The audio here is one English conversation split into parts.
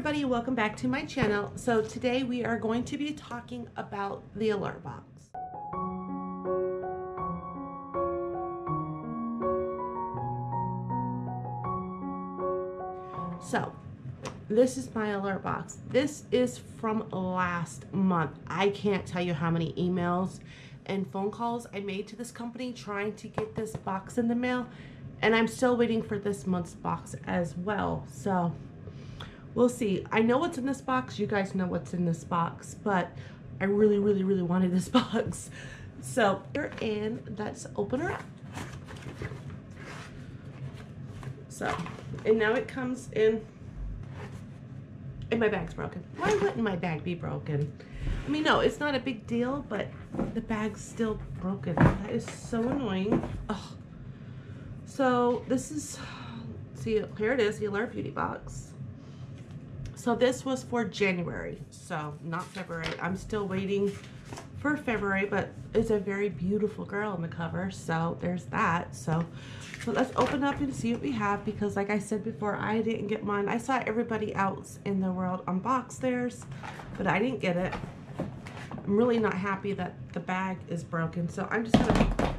everybody, welcome back to my channel. So today we are going to be talking about the Allure box. So this is my Allure box. This is from last month. I can't tell you how many emails and phone calls I made to this company trying to get this box in the mail, and I'm still waiting for this month's box as well. So we'll see. I know what's in this box. You guys know what's in this box, but I really wanted this box. So here, and let's open her up. So, and now it comes in, and my bag's broken. Why wouldn't my bag be broken? I mean, no, it's not a big deal, but the bag's still broken. That is so annoying. Oh. So this is, see, here it is, the Allure Beauty box. So this was for January, so not February. I'm still waiting for February, but it's a very beautiful girl on the cover, so there's that. So let's open up and see what we have, because like I said before, I didn't get mine. I saw everybody else in the world unbox theirs, but I didn't get it. I'm really not happy that the bag is broken, so I'm just gonna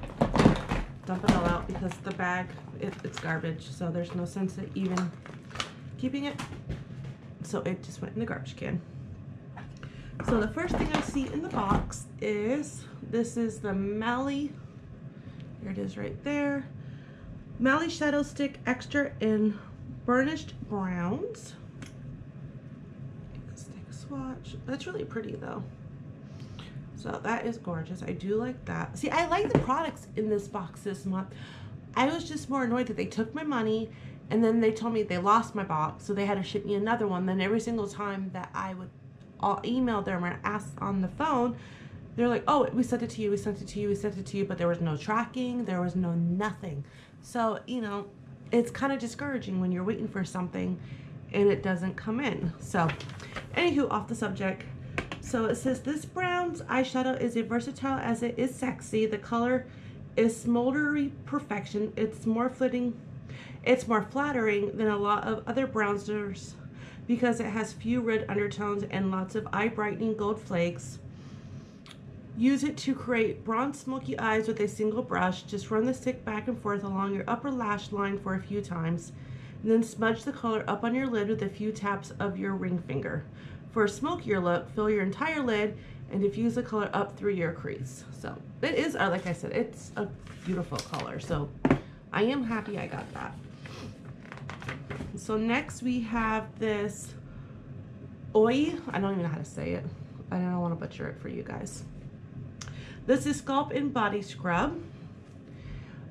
dump it all out because the bag, it's garbage, so there's no sense in even keeping it. So it just went in the garbage can. So the first thing I see in the box is, this is the Mally, here it is right there, Mally Shadow Stick Extra in Burnished Browns. Let's take a swatch. That's really pretty though. So that is gorgeous. I do like that. See, I like the products in this box this month. I was just more annoyed that they took my money and then they told me they lost my box, so they had to ship me another one. Then every single time that I would email them or ask on the phone, they're like, oh, we sent it to you, we sent it to you, we sent it to you, but there was no tracking, there was no nothing. So, you know, it's kind of discouraging when you're waiting for something and it doesn't come in. So, anywho, off the subject. So it says, this brown's eyeshadow is as versatile as it is sexy. The color is smoldery perfection. It's more flattering than a lot of other bronzers because it has few red undertones and lots of eye brightening gold flakes. Use it to create bronze smoky eyes with a single brush. Just run the stick back and forth along your upper lash line for a few times, and then smudge the color up on your lid with a few taps of your ring finger. For a smokier look, fill your entire lid and diffuse the color up through your crease. So it is, like I said, it's a beautiful color. So I am happy I got that. So next we have this Oi. I don't even know how to say it. I don't want to butcher it for you guys. This is Sculpt and Body Scrub.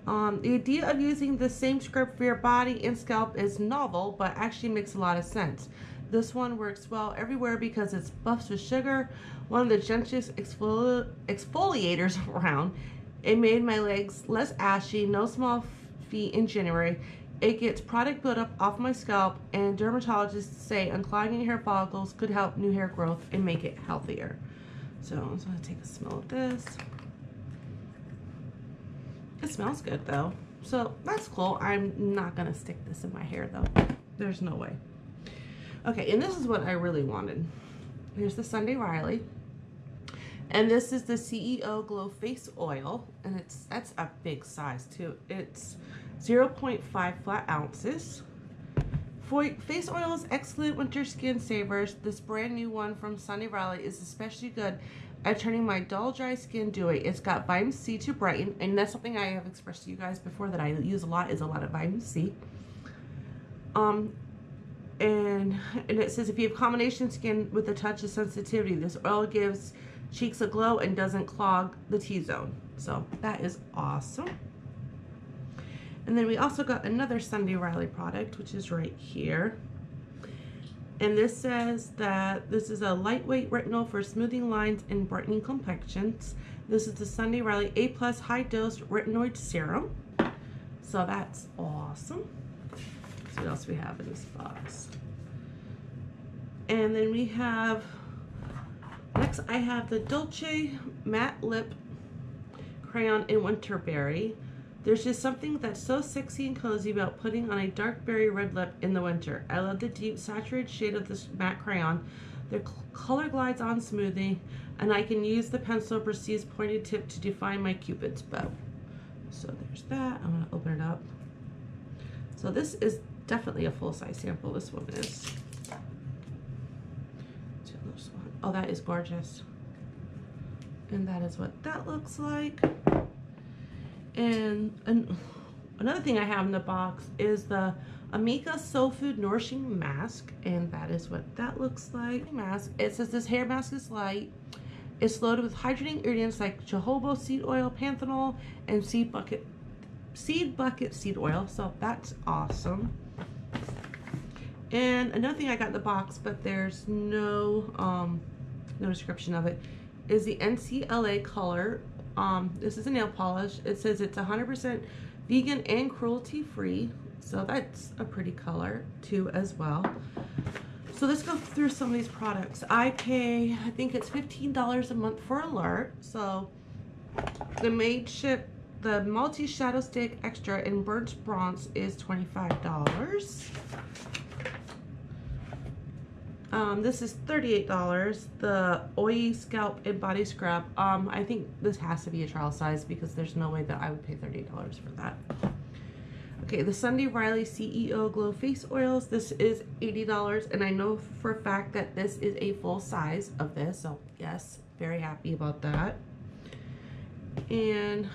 The idea of using the same scrub for your body and scalp is novel, but actually makes a lot of sense. This one works well everywhere because it's buffs with sugar, one of the gentlest exfoliators around. It made my legs less ashy, no small feet in January. It gets product buildup off my scalp, and dermatologists say unclogging hair follicles could help new hair growth and make it healthier. So I'm just gonna take a smell of this. It smells good though, so that's cool. I'm not gonna stick this in my hair though. There's no way. Okay, and this is what I really wanted. Here's the Sunday Riley. And this is the CEO Glow Face Oil, and that's a big size too. It's 0.5 flat ounces. Face oil is excellent winter skin savers. This brand new one from Sunday Riley is especially good at turning my dull, dry skin dewy. It's got vitamin C to brighten, and that's something I have expressed to you guys before that I use a lot, is a lot of vitamin C. And it says if you have combination skin with a touch of sensitivity, this oil gives cheeks a glow and doesn't clog the T-zone. So that is awesome. And then we also got another Sunday Riley product, which is right here. And this says that this is a lightweight retinol for smoothing lines and brightening complexions. This is the Sunday Riley A+ High Dose Retinoid Serum. So that's awesome. Let's see what else we have in this box. And then we have, next I have the Dolce Matte Lip Crayon in Winterberry. There's just something that's so sexy and cozy about putting on a dark berry red lip in the winter. I love the deep saturated shade of this matte crayon. The color glides on smoothly, and I can use the pencil Precise pointed tip to define my Cupid's bow. So there's that. I'm going to open it up. So this is definitely a full-size sample. This one is. Oh, that is gorgeous. And that is what that looks like. And another thing I have in the box is the Amika Soul Food Nourishing Mask, and that is what that looks like. Mask. It says this hair mask is light. It's loaded with hydrating ingredients like jojoba seed oil, panthenol, and seed bucket seed oil. So that's awesome. And another thing I got in the box, but there's no description of it, is the NCLA color. This is a nail polish. It says it's 100% vegan and cruelty free. So that's a pretty color too as well. So let's go through some of these products. I pay, I think it's $15 a month for Allure. So the the multi shadow stick extra in burnt bronze is $25. This is $38. The oily scalp and body scrub. I think this has to be a trial size because there's no way that I would pay $38 for that. Okay, the Sunday Riley CEO Glow Face Oils. This is $80, and I know for a fact that this is a full size of this. So yes, very happy about that. And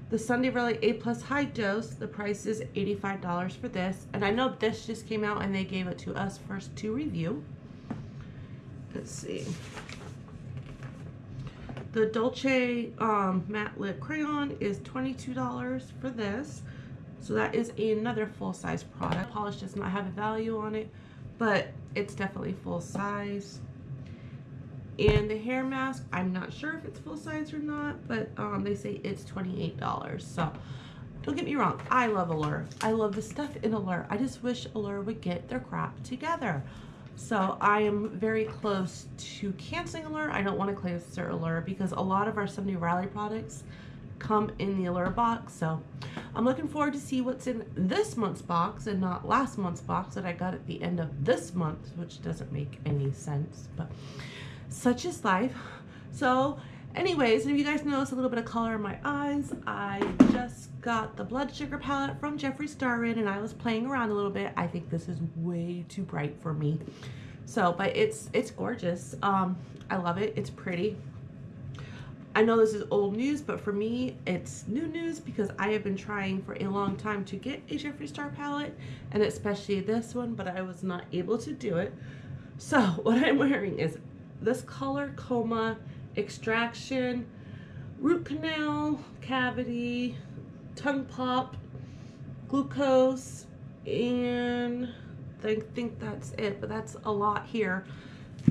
the Sunday Riley A+ High Dose. The price is $85 for this, and I know this just came out and they gave it to us first to review. Let's see. The Dolce matte lip crayon is $22 for this. So that is another full-size product. Polish does not have a value on it, but it's definitely full size. And the hair mask, I'm not sure if it's full size or not, but they say it's $28. So don't get me wrong, I love Allure. I love the stuff in Allure. I just wish Allure would get their crap together. So I am very close to canceling Allure. I don't want to cancel Allure because a lot of our Sunday Riley products come in the Allure box. So I'm looking forward to see what's in this month's box and not last month's box that I got at the end of this month, which doesn't make any sense, but such is life. So anyways, if you guys notice a little bit of color in my eyes, I just got the Blood Sugar palette from Jeffree Star in, and I was playing around a little bit. I think this is way too bright for me. So, but it's gorgeous. I love it. It's pretty. I know this is old news, but for me, it's new news because I have been trying for a long time to get a Jeffree Star palette, and especially this one, but I was not able to do it. So what I'm wearing is this color Coma, Extraction, Root Canal, Cavity, Tongue Pop, Glucose, and I think that's it, but that's a lot here.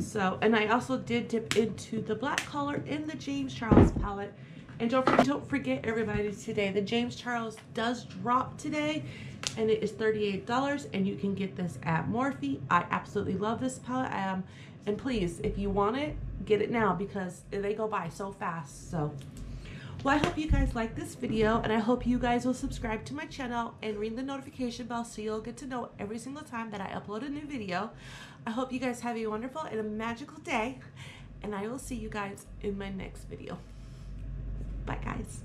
So, and I also did dip into the black color in the James Charles palette. And don't forget everybody, today the James Charles does drop today, and it is $38, and you can get this at Morphe. I absolutely love this palette. And please, if you want it, get it now because they go by so fast. So, well, I hope you guys like this video, and I hope you guys will subscribe to my channel and ring the notification bell so you'll get to know every single time that I upload a new video. I hope you guys have a wonderful and a magical day, and I will see you guys in my next video. Bye, guys.